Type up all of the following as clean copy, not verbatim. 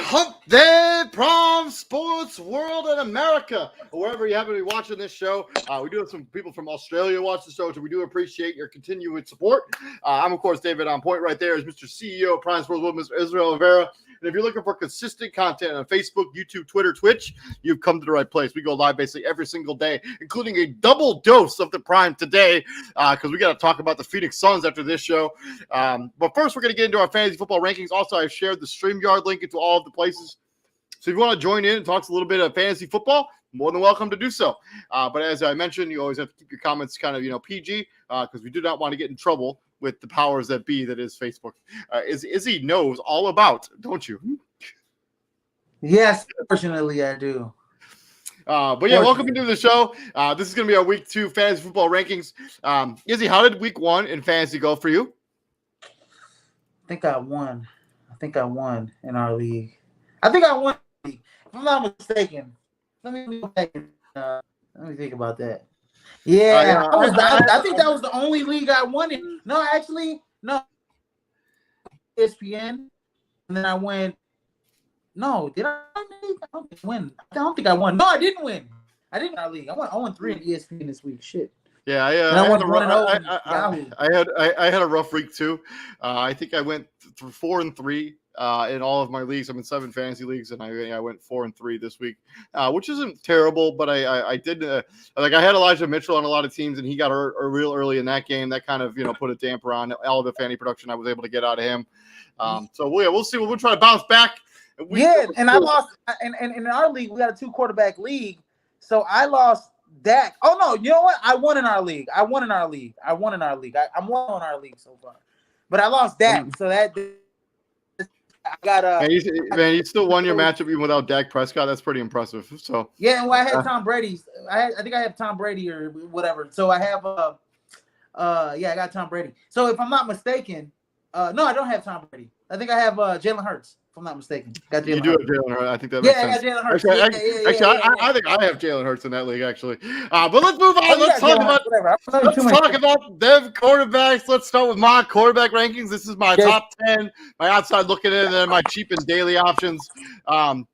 Hump Day from sports world in America, or wherever you happen to be watching this show. We do have some people from Australia watch the show, so we do appreciate your continued support. I'm, of course, David on point. Right there is Mr. CEO of Prime Sports World, Mr. Israel Rivera. And if you're looking for consistent content on Facebook, YouTube, Twitter, Twitch, you've come to the right place. We go live basically every single day, including a double dose of the Prime today, because we got to talk about the Phoenix Suns after this show. But first, we're going to get into our fantasy football rankings. Also, I've shared the StreamYard link into all of the places. So if you want to join in and talk a little bit of fantasy football, more than welcome to do so. But as I mentioned, you always have to keep your comments kind of, PG, because we do not want to get in trouble with the powers that be that is Facebook. Izzy knows all about, don't you? Yes, fortunately I do. But yeah, welcome into the show. This is going to be our week 2 fantasy football rankings. Izzy, how did week 1 in fantasy go for you? I think I won in our league. I think I won. If I'm not mistaken. Let me think about that. Yeah, I think that was the only league I won in. No, actually, no. ESPN, and then I went. No, did I win? I don't think I won. No, I didn't win. I didn't win our league. I won 3 in ESPN this week. Shit. Yeah, I had a rough week too. I think I went through 4-3 in all of my leagues. I'm in 7 fantasy leagues, and I went 4-3 this week, which isn't terrible. But I did I had Elijah Mitchell on a lot of teams, and he got hurt real early in that game. That kind of put a damper on all of the fantasy production I was able to get out of him. So we'll see. We'll try to bounce back. And I lost. And in our league, we got a 2 quarterback league, so I lost Dak. Oh no, you know what? I won in our league. I'm one on our league so far, but I lost Dak. So that I got you still won your matchup even without Dak Prescott. That's pretty impressive. So yeah, well, I had Tom Brady. I think I have Tom Brady or whatever. So I have I got Tom Brady. So if I'm not mistaken, no, I don't have Tom Brady. I think I have Jalen Hurts. If I'm not mistaken, you do have Jalen Hurts. I think that makes sense. I got Jalen Hurts. I think I have Jalen Hurts in that league actually. But let's move on. Let's talk about them quarterbacks. Let's start with my quarterback rankings. This is my top 10, my outside looking in, and then my cheap and daily options.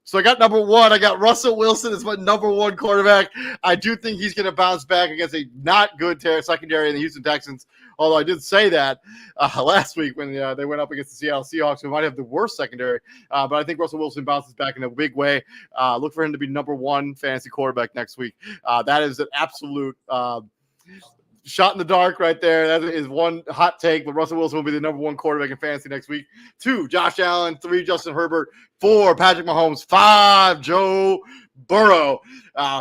So I got number 1. I got Russell Wilson as my number 1 quarterback. I do think he's going to bounce back against a not good secondary in the Houston Texans. Although I did say that last week when they went up against the Seattle Seahawks, who might have the worst secondary. But I think Russell Wilson bounces back in a big way. Look for him to be number 1 fantasy quarterback next week. That is an absolute shot in the dark right there. That is one hot take, but Russell Wilson will be the number 1 quarterback in fantasy next week. 2, Josh Allen. 3, Justin Herbert. 4, Patrick Mahomes. 5, Joe Burrow.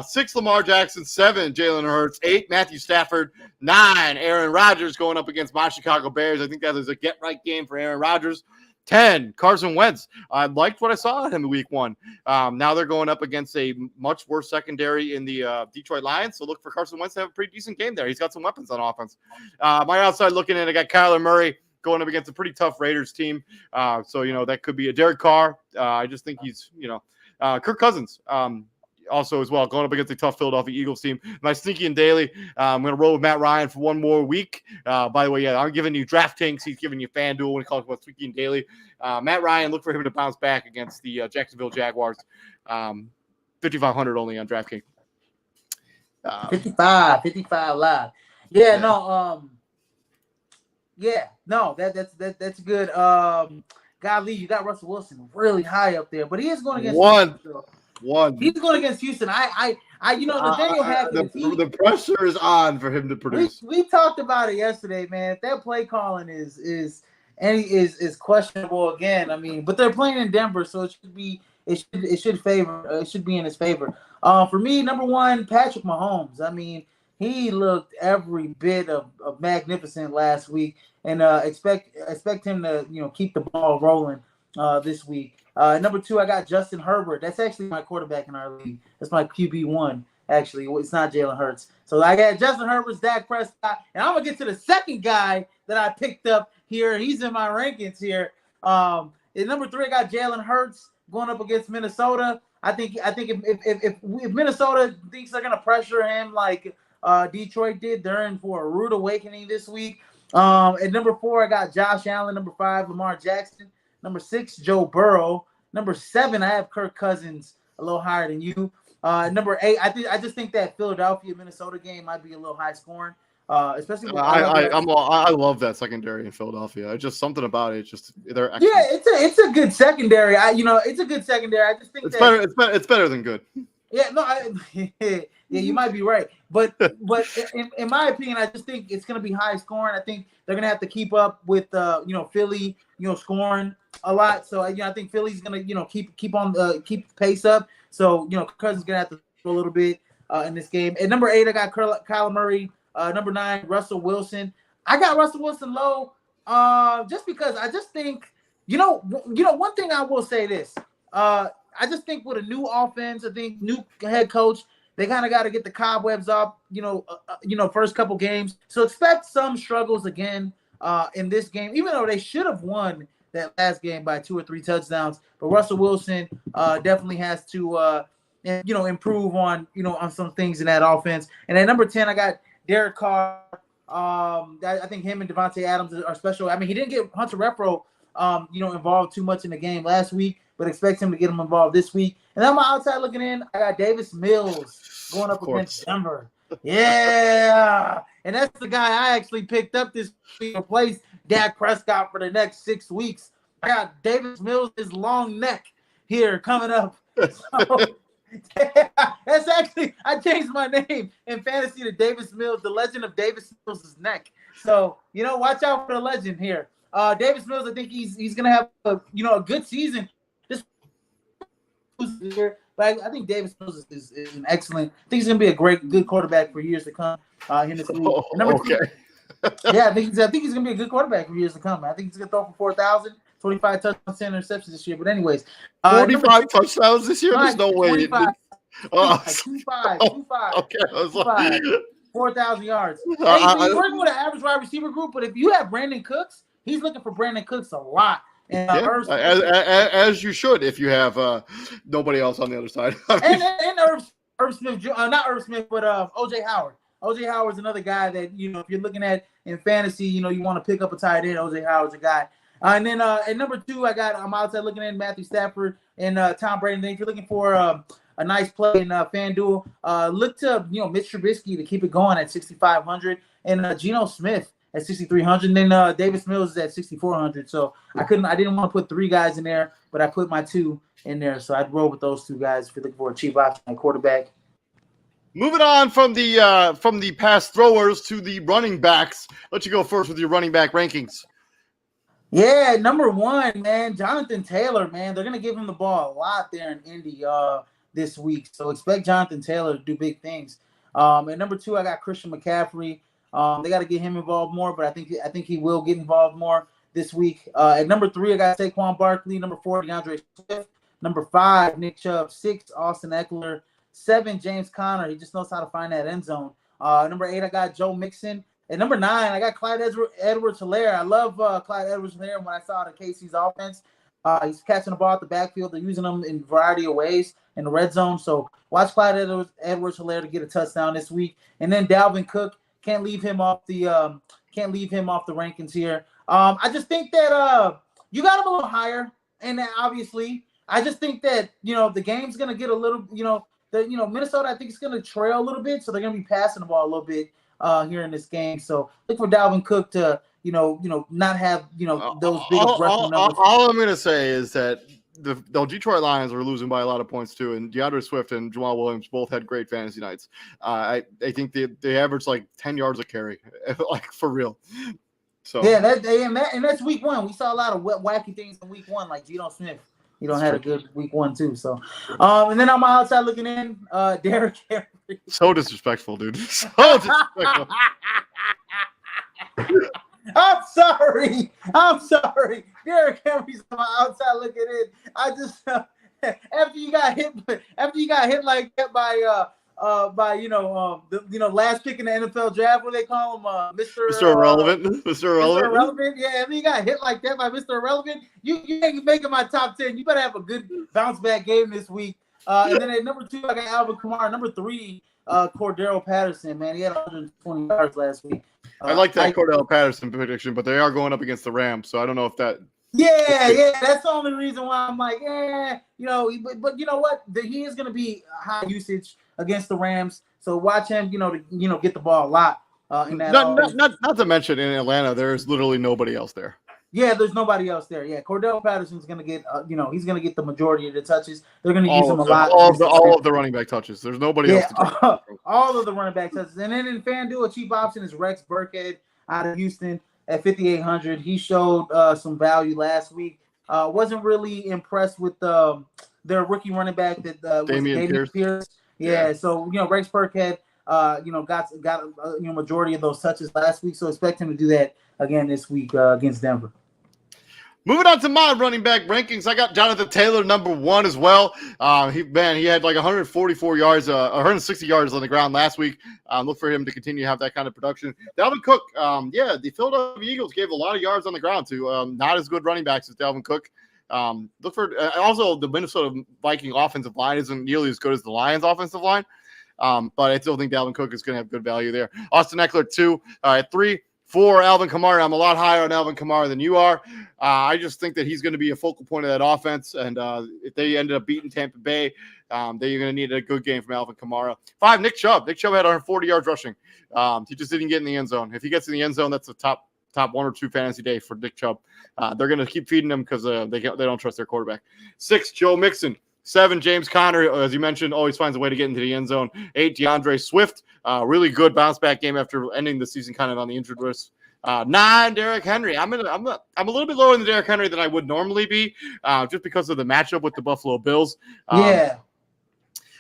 6, Lamar Jackson. 7, Jalen Hurts. 8, Matthew Stafford. 9, Aaron Rodgers going up against my Chicago Bears. I think that is a get-right game for Aaron Rodgers. 10, Carson Wentz. I liked what I saw of him in week 1. Now they're going up against a much worse secondary in the Detroit Lions, so look for Carson Wentz to have a pretty decent game there. He's got some weapons on offense. My outside looking in, I got Kyler Murray going up against a pretty tough Raiders team. So, that could be a Derek Carr. I just think he's, Kirk Cousins. Also as well, going up against a tough Philadelphia Eagles team. My sneaky and daily, I'm going to roll with Matt Ryan for 1 more week. By the way, I'm giving you DraftKings. He's giving you FanDuel when he calls about sneaky and daily. Matt Ryan, look for him to bounce back against the Jacksonville Jaguars. 5,500 only on DraftKings. 55 live. Yeah, that's good. Golly, you got Russell Wilson really high up there, but he is going against one. He's going against Houston. Nathaniel Hackett. The pressure is on for him to produce. We talked about it yesterday, man. If that play calling is questionable again, but they're playing in Denver, so it should be in his favor. For me, number 1, Patrick Mahomes. He looked every bit of magnificent last week, and expect him to keep the ball rolling this week. Number 2, I got Justin Herbert. That's actually my quarterback in our league. That's my QB1, actually. It's not Jalen Hurts. So I got Justin Herbert's Dak Prescott. And I'm going to get to the second guy that I picked up here. He's in my rankings here. At number 3, I got Jalen Hurts going up against Minnesota. I think if Minnesota thinks they're going to pressure him like Detroit did, they're in for a rude awakening this week. At number 4, I got Josh Allen. Number 5, Lamar Jackson. Number 6, Joe Burrow. Number 7, I have Kirk Cousins a little higher than you. Number 8, I just think that Philadelphia Minnesota game might be a little high scoring. Especially with, I love that secondary in Philadelphia. Just something about it. Just they're excellent. Yeah, it's a good secondary. It's a good secondary. I just think it's better than good. Yeah, no, yeah, you might be right, but in my opinion, I just think it's going to be high scoring. I think they're going to have to keep up with Philly, scoring a lot. So I think Philly's going to keep the pace up. So Cousins going to have to throw a little bit in this game. At number 8, I got Kyler Murray. Number 9, Russell Wilson. I got Russell Wilson low, just because I just think one thing I will say this. I just think with a new offense, I think new head coach, they kind of got to get the cobwebs up, first couple games. So expect some struggles again in this game, even though they should have won that last game by 2 or 3 touchdowns. But Russell Wilson definitely has to, improve on some things in that offense. And at number 10, I got Derek Carr. I think him and Devontae Adams are special. I mean, he didn't get Hunter Renfrow, involved too much in the game last week, but expect him to get him involved this week. And on my outside looking in, I got Davis Mills going up against Denver. Yeah. And that's the guy I actually picked up this week to replace Dak Prescott for the next 6 weeks. I got Davis Mills, his long neck here coming up. So, that's actually, I changed my name in fantasy to Davis Mills, the legend of Davis Mills' neck. So, watch out for the legend here. Davis Mills, I think he's going to have a good season. But I think Davis Mills is an excellent. I think he's going to be a good quarterback for years to come. In this league. Okay. Yeah, I think he's going to be a good quarterback for years to come. I think he's going to throw for 4,000, 25 touchdowns, 10 interceptions this year. But anyways, 45 touchdowns this year. There's no way. 25, 25. Okay, I was like 4,000 yards. He's working with an average wide receiver group, but if you have Brandon Cooks, he's looking for Brandon Cooks a lot. And, as you should if you have nobody else on the other side. and Irv Smith, not Irv Smith, but OJ Howard. OJ Howard's another guy that if you're looking at in fantasy, you want to pick up a tight end. OJ Howard's a guy. And then at number 2, I'm outside looking at Matthew Stafford and Tom Brady. And then if you're looking for a nice play in FanDuel, look to Mitch Trubisky to keep it going at 6,500 and Geno Smith at 6,300, and then Davis Mills is at 6,400. So I didn't want to put 3 guys in there, but I put my 2 in there. So I'd roll with those 2 guys if you're looking for a cheap option at quarterback. Moving on from the pass throwers to the running backs. Let you go first with your running back rankings. Yeah, number 1, man, Jonathan Taylor, man. They're gonna give him the ball a lot there in Indy this week. So expect Jonathan Taylor to do big things. At number 2, I got Christian McCaffrey. They got to get him involved more, but I think he will get involved more this week. At number 3, I got Saquon Barkley. Number 4, DeAndre Swift. Number 5, Nick Chubb. 6, Austin Eckler. 7, James Conner. He just knows how to find that end zone. Number 8, I got Joe Mixon. At number 9, I got Clyde Edwards-Helaire. I love Clyde Edwards-Helaire when I saw the KC's offense. He's catching the ball at the backfield. They're using him in a variety of ways in the red zone. So watch Clyde Edwards-Helaire to get a touchdown this week. And then Dalvin Cook. Can't leave him off the rankings here. I just think that you got him a little higher, and obviously, I just think that the game's gonna get a little, Minnesota. I think it's gonna trail a little bit, so they're gonna be passing the ball a little bit here in this game. So look for Dalvin Cook to not have those big rushing numbers. All I'm gonna say is that the Detroit Lions are losing by a lot of points too, and DeAndre Swift and Jamal Williams both had great fantasy nights. I think they averaged like 10 yards a carry, like for real. So yeah, that's week 1. We saw a lot of wacky things in week 1, like Geno Smith. Had a good week 1 too. So, and then on my outside looking in, Derrick Henry. So disrespectful, dude. So disrespectful. I'm sorry. Derrick Henry's on my outside looking in. I just after you got hit like that by last pick in the NFL draft, what they call him, Mr. Irrelevant. Mr. Irrelevant. Yeah, after you got hit like that by Mr. Irrelevant, you ain't making my top 10. You better have a good bounce back game this week. And then at number 2, I got Alvin Kamara. Number 3, Cordero Patterson. Man, he had 120 yards last week. I like that Cordell Patterson prediction, but they are going up against the Rams, so I don't know if that Yeah. That's the only reason why I'm like, but you know what? He is going to be high usage against the Rams, so watch him. To get the ball a lot in that. Not to mention in Atlanta, there's literally nobody else there. Yeah, there's nobody else there. Yeah, Cordell Patterson's going to get, he's going to get the majority of the touches. They're going to use him a lot. All of the running back touches. There's nobody else to take. All of the running back touches. And then in FanDuel, a cheap option is Rex Burkhead out of Houston at 5,800. He showed some value last week. Wasn't really impressed with their rookie running back that was Dameon Pierce. Yeah, so Rex Burkhead got majority of those touches last week, so expect him to do that again this week against Denver. Moving on to my running back rankings, I got Jonathan Taylor number 1 as well. He had like 144 yards, 160 yards on the ground last week. Look for him to continue to have that kind of production. Dalvin Cook, the Philadelphia Eagles gave a lot of yards on the ground to not as good running backs as Dalvin Cook. Look for also the Minnesota Viking offensive line isn't nearly as good as the Lions offensive line, but I still think Dalvin Cook is going to have good value there. Austin Eckler 2 at 3. For Alvin Kamara, I'm a lot higher on Alvin Kamara than you are. I just think that he's going to be a focal point of that offense. And if they ended up beating Tampa Bay, then you're going to need a good game from Alvin Kamara. 5, Nick Chubb. Nick Chubb had 140 yards rushing. He just didn't get in the end zone. If he gets in the end zone, that's a top 1 or 2 fantasy day for Nick Chubb. They're going to keep feeding him because they don't trust their quarterback. 6, Joe Mixon. 7, James Conner, as you mentioned, always finds a way to get into the end zone. 8, DeAndre Swift, really good bounce back game after ending the season kind of on the injured list. 9, Derrick Henry. I'm a little bit lower than Derrick Henry than I would normally be, just because of the matchup with the Buffalo Bills.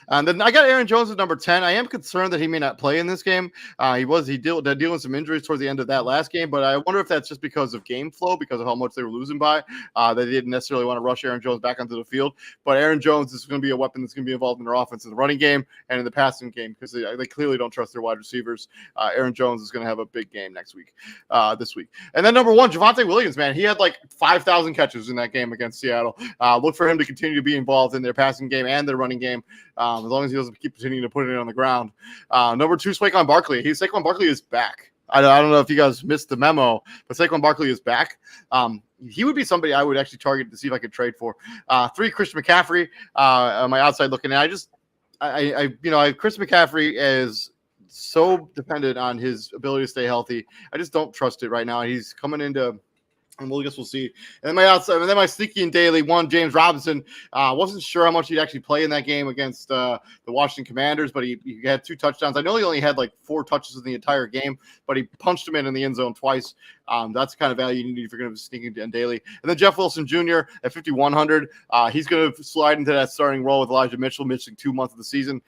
And then I got Aaron Jones at number 10. I am concerned that he may not play in this game. He dealing with some injuries towards the end of that last game, but I wonder if that's just because of game flow, because of how much they were losing by. They didn't necessarily want to rush Aaron Jones back onto the field. But Aaron Jones is going to be a weapon that's going to be involved in their offense in the running game and in the passing game because they clearly don't trust their wide receivers. Aaron Jones is going to have a big game this week. And then number 1, Javonte Williams, man. He had like 5,000 catches in that game against Seattle. Look for him to continue to be involved in their passing game and their running game. As long as he doesn't keep continuing to put it on the ground. Number 2, Saquon Barkley. Saquon Barkley is back. I don't know if you guys missed the memo, but Saquon Barkley is back. He would be somebody I would actually target to see if I could trade for. 3, Christian McCaffrey. On my outside looking at, Christian McCaffrey is so dependent on his ability to stay healthy. I just don't trust it right now. He's coming into. And we'll see. And then my sneaky and daily 1, James Robinson. Wasn't sure how much he'd actually play in that game against the Washington Commanders, but he had 2 touchdowns. I know he only had like 4 touches in the entire game, but he punched him in the end zone twice. That's the kind of value you need if you're going to be sneaking and daily. And then Jeff Wilson Jr. at 5,100. He's going to slide into that starting role with Elijah Mitchell missing 2 months of the season.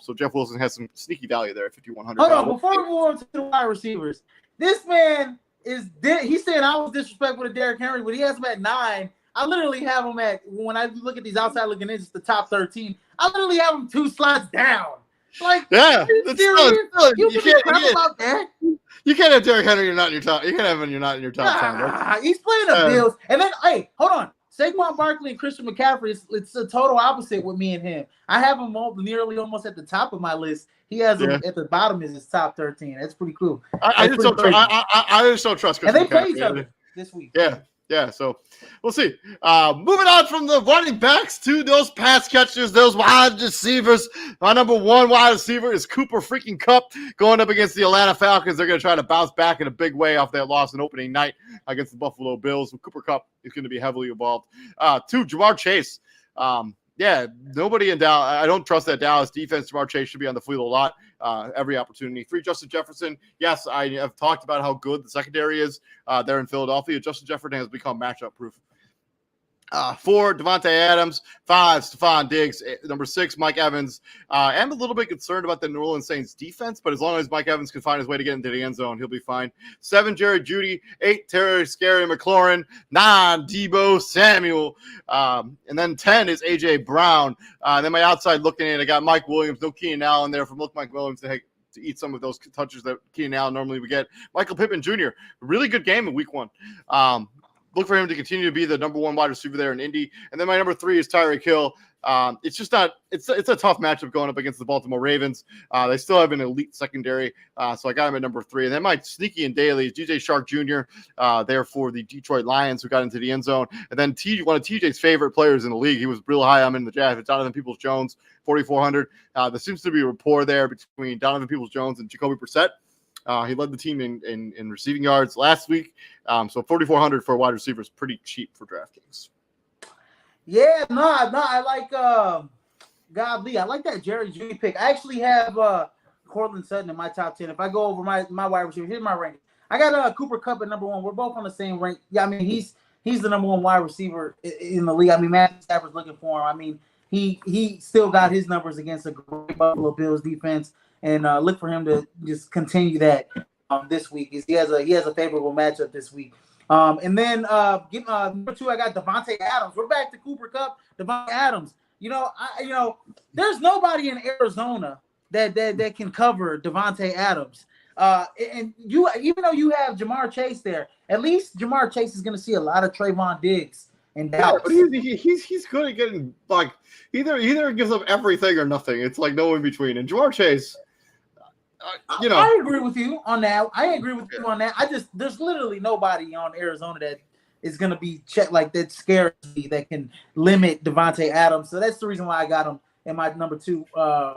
So Jeff Wilson has some sneaky value there at 5,100. Hold on, before we move on to the wide receivers, this man he's saying I was disrespectful to Derrick Henry, but he has him at 9. I literally have him when I look at these outside looking in, just the top 13. I literally have him 2 slots down. Like, yeah, you can't about that. You can't have Derrick Henry. You're not in your top. You can't have him. You're not in your top 10. He's playing the Bills, and then hold on. Saquon Barkley and Christian McCaffrey, it's a total opposite with me and him. I have him nearly almost at the top of my list. He has him at the bottom is his top 13. That's pretty cool. I just don't trust Christian and they play each other this week. Yeah, so we'll see. Moving on from the running backs to those pass catchers, those wide receivers. My number 1 wide receiver is Cooper freaking Kupp going up against the Atlanta Falcons. They're going to try to bounce back in a big way off that loss in opening night against the Buffalo Bills. So Cooper Kupp is going to be heavily involved. 2, Jamar Chase. Nobody in Dallas. I don't trust that Dallas defense. Jamar Chase should be on the field a lot, every opportunity. 3, Justin Jefferson. Yes, I have talked about how good the secondary is there in Philadelphia. Justin Jefferson has become matchup proof. 4, Devontae Adams. 5, Stephon Diggs. Number 6, Mike Evans. I'm a little bit concerned about the New Orleans Saints defense, but as long as Mike Evans can find his way to get into the end zone, he'll be fine. 7, Jerry Jeudy. 8, Terry Scary McLaurin. 9, Deebo Samuel. And then 10 is A.J. Brown. Then my outside looking in, I got Mike Williams. No Keenan Allen there from Mike Williams to eat some of those touches that Keenan Allen normally would get. Michael Pittman Jr., really good game in week 1. look for him to continue to be the number one wide receiver there in Indy. And then my number 3 is Tyreek Hill. It's just not. It's a tough matchup going up against the Baltimore Ravens. They still have an elite secondary, so I got him at number 3. And then my sneaky and daily is DJ Shark Jr. There for the Detroit Lions, who got into the end zone. And then one of TJ's favorite players in the league. He was real high on him in the draft. It's Donovan Peoples-Jones, 4,400. There seems to be a rapport there between Donovan Peoples-Jones and Jacoby Brissett. He led the team in receiving yards last week. So 4,400 for a wide receiver is pretty cheap for DraftKings. Yeah, no, I like Godly. I like that Jerry Jeudy pick. I actually have Cortland Sutton in my top 10. If I go over my wide receiver, here's my ranking. I got Cooper Kupp at number 1. We're both on the same rank. Yeah, I mean he's the number 1 wide receiver in the league. I mean Matthew Stafford's looking for him. I mean he still got his numbers against a great Buffalo Bills defense, and look for him to just continue that this week. He has a favorable matchup this week. And then number 2, I got Devontae Adams. We're back to Cooper Kupp, Devontae Adams. There's nobody in Arizona that can cover Devontae Adams. And you, even though you have Jamar Chase there, at least Jamar Chase is going to see a lot of Trayvon Diggs and Dallas. Yeah, but he's good at getting either gives up everything or nothing. It's like no in between. And Jamar Chase. I agree with you on that. There's literally nobody on Arizona that is going to be checked like that scares me that can limit Devontae Adams. So that's the reason why I got him in my number 2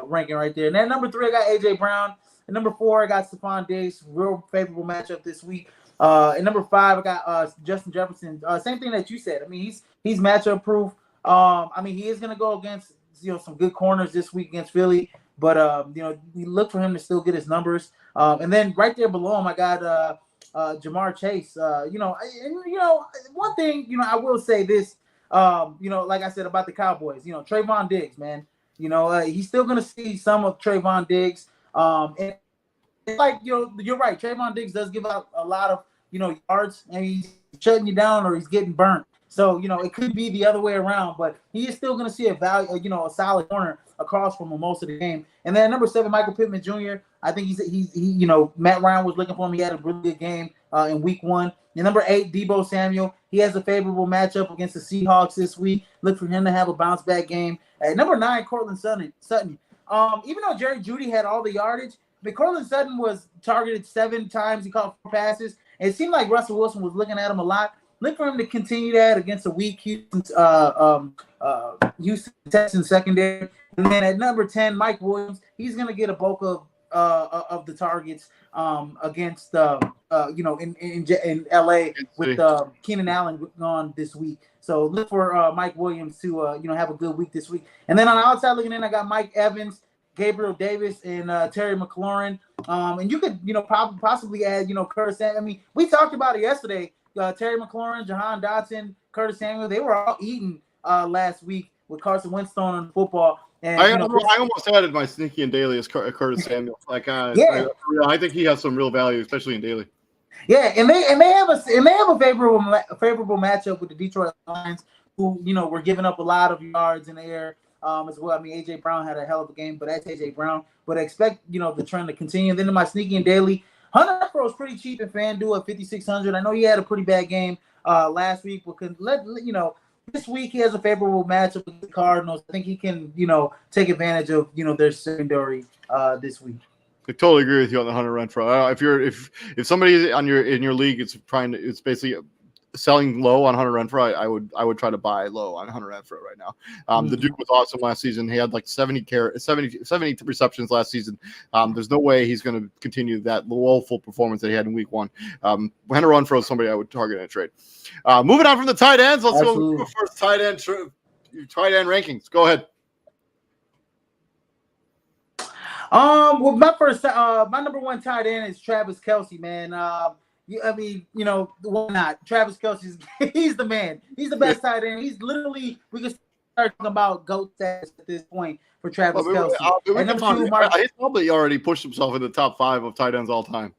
ranking right there. And then number 3, I got AJ Brown. And number 4, I got Stephon Diggs. Real favorable matchup this week. And number 5, I got Justin Jefferson. Same thing that you said. I mean, he's matchup proof. I mean, he is going to go against some good corners this week against Philly. But, we look for him to still get his numbers. And then right there below him, I got Jamar Chase. One thing, I will say this, like I said about the Cowboys, Trayvon Diggs, man, he's still going to see some of Trayvon Diggs. And it's like, you're right. Trayvon Diggs does give out a lot of, yards, and he's shutting you down or he's getting burnt. So, it could be the other way around, but he is still going to see a solid corner across from him most of the game. And then number 7, Michael Pittman Jr. I think he Matt Ryan was looking for him. He had a really good game in week 1. And number 8, Deebo Samuel. He has a favorable matchup against the Seahawks this week. Look for him to have a bounce back game. At number 9, Cortland Sutton. Even though Jerry Jeudy had all the yardage, but Cortland Sutton was targeted 7 times. He caught 4 passes. And it seemed like Russell Wilson was looking at him a lot. Look for him to continue that against a weak Houston Texans secondary. And then at number 10, Mike Williams. He's going to get a bulk of the targets against in LA with Keenan Allen gone this week. So look for Mike Williams to have a good week this week. And then on the outside looking in, I got Mike Evans, Gabriel Davis, and Terry McLaurin. And you could possibly add Curtis. I mean, we talked about it yesterday. Terry McLaurin, Jahan Dotson, Curtis Samuel, they were all eaten last week with Carson Wentz throwing on football. And I almost added my sneaky and daily as Curtis Samuel. I think he has some real value, especially in daily. Yeah, and they have a favorable matchup with the Detroit Lions, who were giving up a lot of yards in the air as well. I mean, AJ Brown had a hell of a game, but that's AJ Brown. But I expect the trend to continue. And then in my sneaky and daily, Hunter Renfrow is pretty cheap in FanDuel at 5,600. I know he had a pretty bad game last week, but this week he has a favorable matchup with the Cardinals. I think he can, take advantage of, their secondary this week. I totally agree with you on the Hunter Renfrow. If somebody in your league is it's basically selling low on Hunter Renfrow, I would try to buy low on Hunter Renfrow right now. The dude was awesome last season. He had like 70 receptions last season. There's no way he's going to continue that woeful performance that he had in week 1. Hunter Renfrow is somebody I would target in a trade. Moving on from the tight ends, let's go first tight end rankings. Go ahead. Well, my number 1 tight end is Travis Kelce, man. Why not? Travis Kelce, he's the man. He's the best tight end. He's literally, we can start talking about GOAT status at this point for Travis Kelce. He's probably already pushed himself in the top 5 of tight ends all time.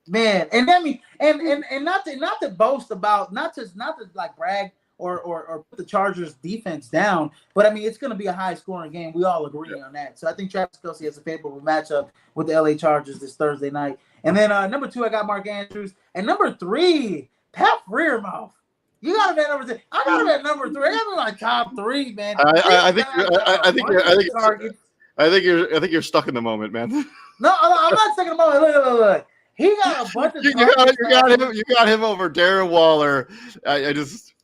Man, and I mean, and not to boast about, not to like brag or put the Chargers defense down, but I mean it's going to be a high scoring game. We all agree on that. So I think Travis Kelce has a favorable matchup with the LA Chargers this Thursday night. And then number 2, I got Mark Andrews, and number 3, Pat Freiermuth. You got him at number 10. I got him at number 3. I got him in my top 3, man. I think you're stuck in the moment, man. No, I'm not stuck in the moment. Look. He got a bunch of you got him over Darren Waller. I just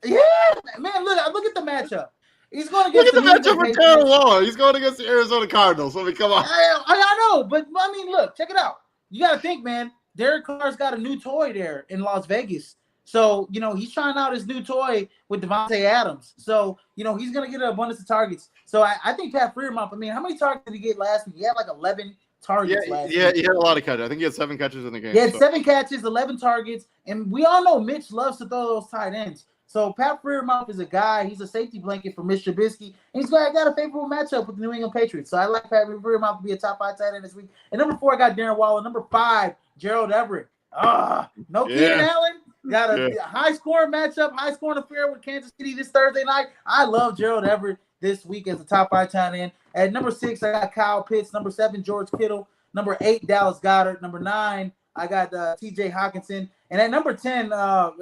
man. Look at the matchup. He's going to get the matchup for Darren Waller. He's going against the Arizona Cardinals. I mean, come on. I know, but I mean, look, check it out. You got to think, man. Derek Carr's got a new toy there in Las Vegas. So, he's trying out his new toy with Devontae Adams. So, he's going to get an abundance of targets. So, I think Pat Freiermuth, how many targets did he get last week? He had like 11 targets last week. Yeah, he had a lot of catches. I think he had 7 catches in the game. He had 7 catches, 11 targets. And we all know Mitch loves to throw those tight ends. So, Pat Freiermuth is a guy. He's a safety blanket for Mitch Trubisky. And he's got a favorable matchup with the New England Patriots. So, I like Pat Freiermuth to be a top 5 tight end this week. And number 4, I got Darren Waller. Number 5, Gerald Everett. No Keenan Allen. Got a high-scoring matchup, high-scoring affair with Kansas City this Thursday night. I love Gerald Everett this week as a top 5 tight end. At number 6, I got Kyle Pitts. Number 7, George Kittle. Number 8, Dallas Goedert. Number 9, I got T.J. Hawkinson. And at number 10,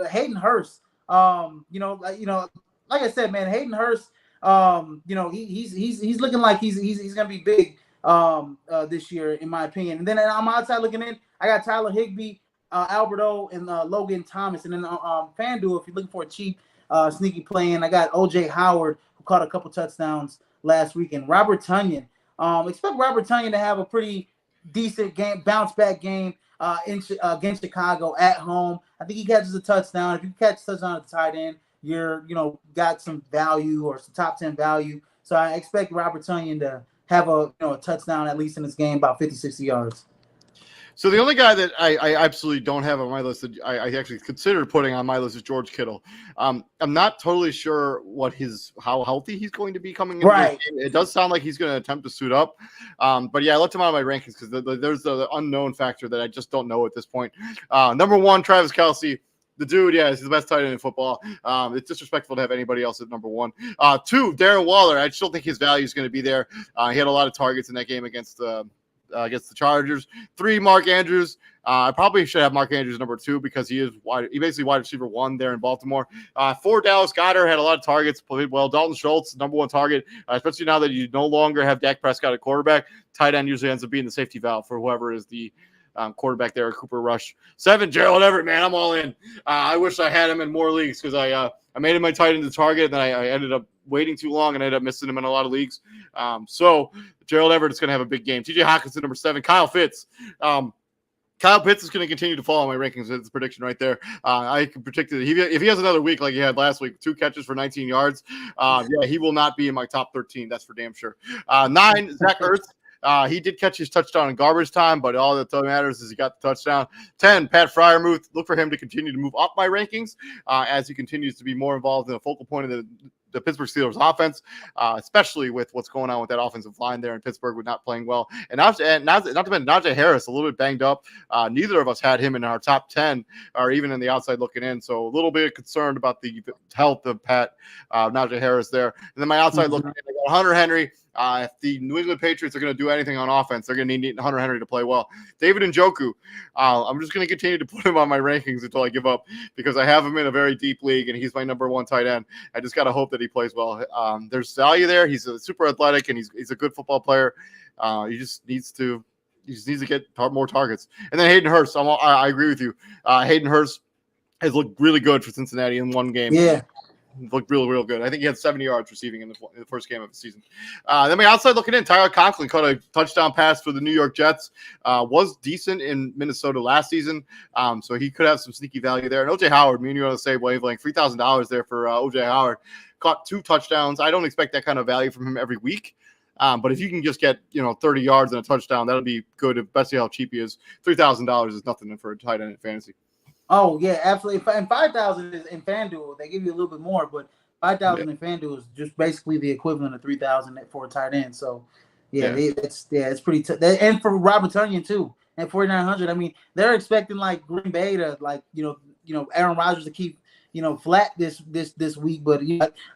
Hayden Hurst. Like I said, man, Hayden Hurst. He's looking like he's gonna be big this year, in my opinion. And then I'm outside looking in. I got Tyler Higbee, Alberto, and Logan Thomas. And then FanDuel, if you're looking for a cheap sneaky play in, I got O.J. Howard, who caught a couple touchdowns last weekend. Robert Tonyan. Expect Robert Tonyan to have a pretty decent game, bounce back game against Chicago at home. I think he catches a touchdown. If you catch a touchdown at the tight end, you're got some value or some top 10 value. So I expect Robert Tonyan to have a touchdown at least in this game, about 50, 60 yards. So the only guy that I absolutely don't have on my list that I actually considered putting on my list is George Kittle. I'm not totally sure how healthy he's going to be coming into this game. It does sound like he's going to attempt to suit up. But yeah, I left him out of my rankings because there's the unknown factor that I just don't know at this point. Number 1, Travis Kelce. The dude, he's the best tight end in football. It's disrespectful to have anybody else at number 1. 2, Darren Waller. I just don't think his value is going to be there. He had a lot of targets in that game against the Chargers. 3, Mark Andrews. I probably should have Mark Andrews number 2 because he basically wide receiver 1 there in Baltimore. 4, Dallas Goedert had a lot of targets, played well. Dalton Schultz, number 1 target, especially now that you no longer have Dak Prescott at quarterback. Tight end usually ends up being the safety valve for whoever is the quarterback there, Cooper Rush. 7, Gerald Everett, man, I'm all in. I wish I had him in more leagues because I made him my tight end to target, and then I ended up waiting too long and ended up missing him in a lot of leagues. So Gerald Everett is going to have a big game. T.J. Hawkinson, number 7. Kyle Pitts. Kyle Pitts is going to continue to fall in my rankings. It's a prediction right there. I can predict that if he has another week like he had last week, 2 catches for 19 yards, he will not be in my top 13. That's for damn sure. 9, Zach Ertz. He did catch his touchdown in garbage time, but all that matters is he got the touchdown. 10, Pat Freiermuth. Look for him to continue to move up my rankings as he continues to be more involved in a focal point of the Pittsburgh Steelers offense, especially with what's going on with that offensive line there in Pittsburgh with not playing well. And not to mention Najee Harris, a little bit banged up. Neither of us had him in our top 10 or even in the outside looking in. So a little bit concerned about the health of Najee Harris there. And then my outside looking in, I got Hunter Henry. If the New England Patriots are going to do anything on offense, they're going to need Hunter Henry to play well. David Njoku, I'm just going to continue to put him on my rankings until I give up because I have him in a very deep league and he's my number 1 tight end. I just got to hope that he plays well. There's value there. He's super athletic and he's a good football player. He just needs to get more targets. And then Hayden Hurst, I agree with you. Hayden Hurst has looked really good for Cincinnati in one game. Yeah. Looked real good. I think he had 70 yards receiving in the first game of the season. Then my outside looking in, Tyler Conklin caught a touchdown pass for the New York Jets. Was decent in Minnesota last season, so he could have some sneaky value there. And O.J. Howard, me and you on the same wavelength, $3,000 there for O.J. Howard. Caught 2 touchdowns. I don't expect that kind of value from him every week. But if you can just get 30 yards and a touchdown, that'll be good, especially how cheap he is. $3,000 is nothing for a tight end in fantasy. Oh yeah, absolutely. And 5,000 is in FanDuel. They give you a little bit more, but 5,000 in FanDuel is just basically the equivalent of 3,000 for a tight end. So it's pretty tough. And for Robert Tonyan too, at 4,900. I mean, they're expecting like Green Bay to Aaron Rodgers to keep flat this week. But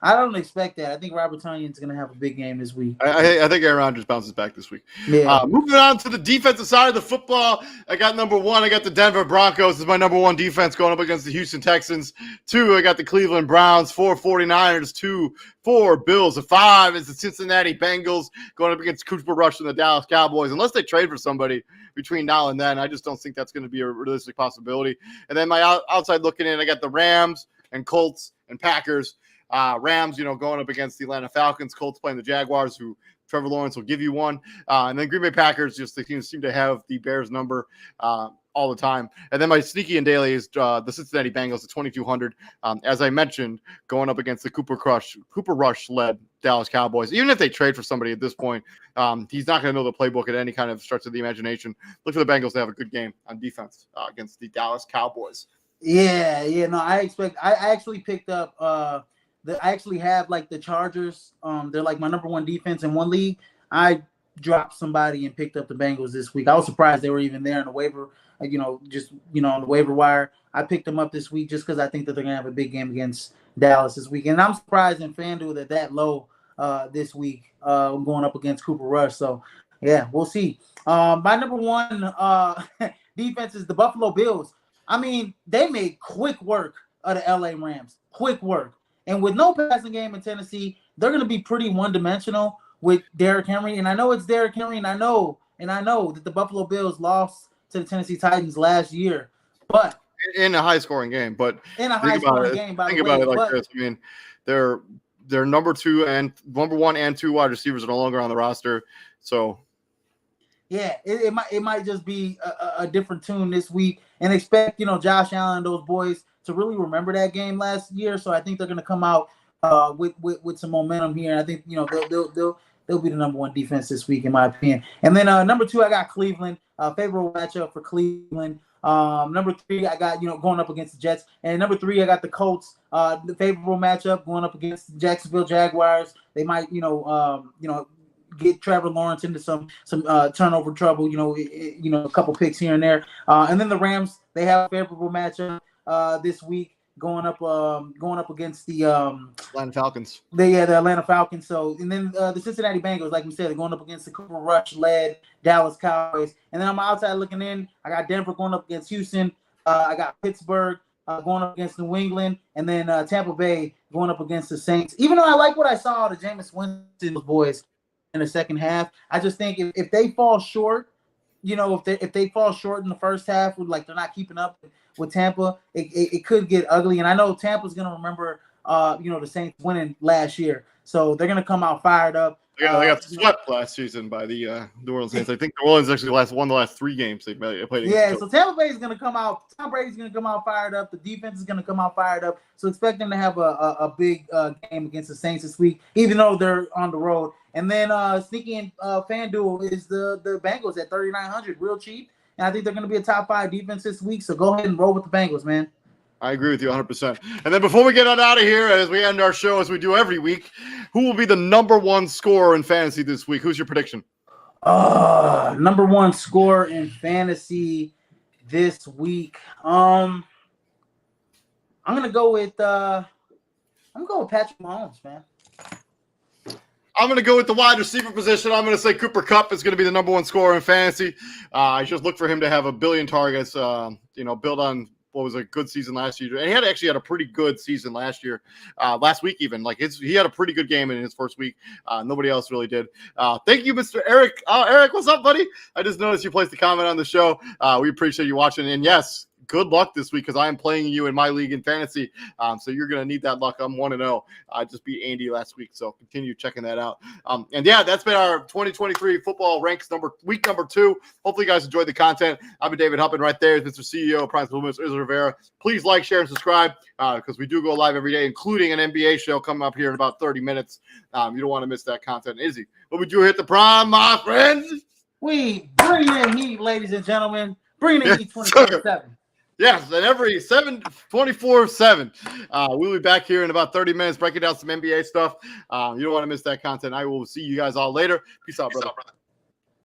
I don't expect that. I think Robert Tonyan's going to have a big game this week. I think Aaron Rodgers bounces back this week. Yeah. Moving on to the defensive side of the football, I got number 1. I got the Denver Broncos. This is my number 1 defense going up against the Houston Texans. 2, I got the Cleveland Browns. 4, 49ers. 2, 4, Bills. 5 is the Cincinnati Bengals going up against Cooper Rush and the Dallas Cowboys. Unless they trade for somebody between now and then, I just don't think that's going to be a realistic possibility. And then my outside looking in, I got the Rams and Colts and Packers. Rams, going up against the Atlanta Falcons. Colts playing the Jaguars, who Trevor Lawrence will give you one. And then Green Bay Packers, they seem to have the Bears number all the time. And then my sneaky and daily is the Cincinnati Bengals at 2,200. As I mentioned, going up against the Cooper Rush-led Dallas Cowboys. Even if they trade for somebody at this point, he's not going to know the playbook at any kind of stretch of the imagination. Look for the Bengals to have a good game on defense against the Dallas Cowboys. Yeah. No, I actually picked up I actually have like the Chargers. They're like my number 1 defense in one league. I dropped somebody and picked up the Bengals this week. I was surprised they were even there in the waiver, on the waiver wire. I picked them up this week just because I think that they're gonna have a big game against Dallas this week. And I'm surprised in FanDuel that low this week, going up against Cooper Rush. So yeah, we'll see. My number 1 defense is the Buffalo Bills. I mean, they made quick work of the LA Rams. Quick work. And with no passing game in Tennessee, they're going to be pretty one-dimensional with Derrick Henry. And I know it's Derrick Henry, and I know that the Buffalo Bills lost to the Tennessee Titans last year. But in a high-scoring game. But in a high-scoring game, by the way. Think about it like this. I mean, their number 1 and 2 wide receivers are no longer on the roster. So yeah, it might just be a different tune this week. And expect, Josh Allen and those boys to really remember that game last year. So I think they're going to come out with some momentum here. And I think, they'll be the number 1 defense this week, in my opinion. And then number 2, I got Cleveland, favorable matchup for Cleveland. Number 3, I got, going up against the Jets. And number 3, I got the Colts, the favorable matchup going up against the Jacksonville Jaguars. They might, get Trevor Lawrence into some turnover trouble, a couple picks here and there. And then the Rams, they have a favorable matchup this week going up against the Atlanta Falcons. The Atlanta Falcons. So, and then the Cincinnati Bengals, like we said, they're going up against the Cooper Rush-led Dallas Cowboys. And then on my outside looking in, I got Denver going up against Houston. I got Pittsburgh going up against New England, and then Tampa Bay going up against the Saints. Even though I like what I saw of the Jameis Winston boys in the second half, I just think if they fall short, if they fall short in the first half, like they're not keeping up with Tampa, it could get ugly. And I know Tampa's going to remember, the Saints winning last year, so they're going to come out fired up. They got swept last season by the New Orleans Saints. I think New Orleans actually won the last 3 games they played. Yeah, so Tampa Bay is going to come out. Tom Brady's going to come out fired up. The defense is going to come out fired up. So expect them to have a big game against the Saints this week, even though they're on the road. And then sneaky in FanDuel is the Bengals at 3,900, real cheap. And I think they're going to be a top 5 defense this week. So go ahead and roll with the Bengals, man. I agree with you 100%. And then before we get on out of here, as we end our show, as we do every week, who will be the number 1 scorer in fantasy this week? Who's your prediction? Number 1 scorer in fantasy this week. I'm gonna go with Patrick Mahomes, man. I'm going to go with the wide receiver position. I'm going to say Cooper Kupp is going to be the number 1 scorer in fantasy. I just look for him to have 1 billion targets, build on what was a good season last year. And he actually had a pretty good season last year, last week even. He had a pretty good game in his first week. Nobody else really did. Thank you, Mr. Eric. Eric, what's up, buddy? I just noticed you placed a comment on the show. We appreciate you watching. And yes, good luck this week because I am playing you in my league in fantasy. So you're going to need that luck. I'm 1-0. I just beat Andy last week. So continue checking that out. And yeah, that's been our 2023 football ranks week number 2. Hopefully you guys enjoyed the content. I've been David Huppin right there. Mr. CEO, Prime Movements, Israel Rivera. Please like, share, and subscribe because we do go live every day, including an NBA show coming up here in about 30 minutes. You don't want to miss that content. Izzy, what would you hit the prime, my friends? We bring in heat, ladies and gentlemen. Bring in heat 24/7. Yes, and every 24/7. We'll be back here in about 30 minutes breaking down some NBA stuff. You don't want to miss that content. I will see you guys all later. Peace out, brother.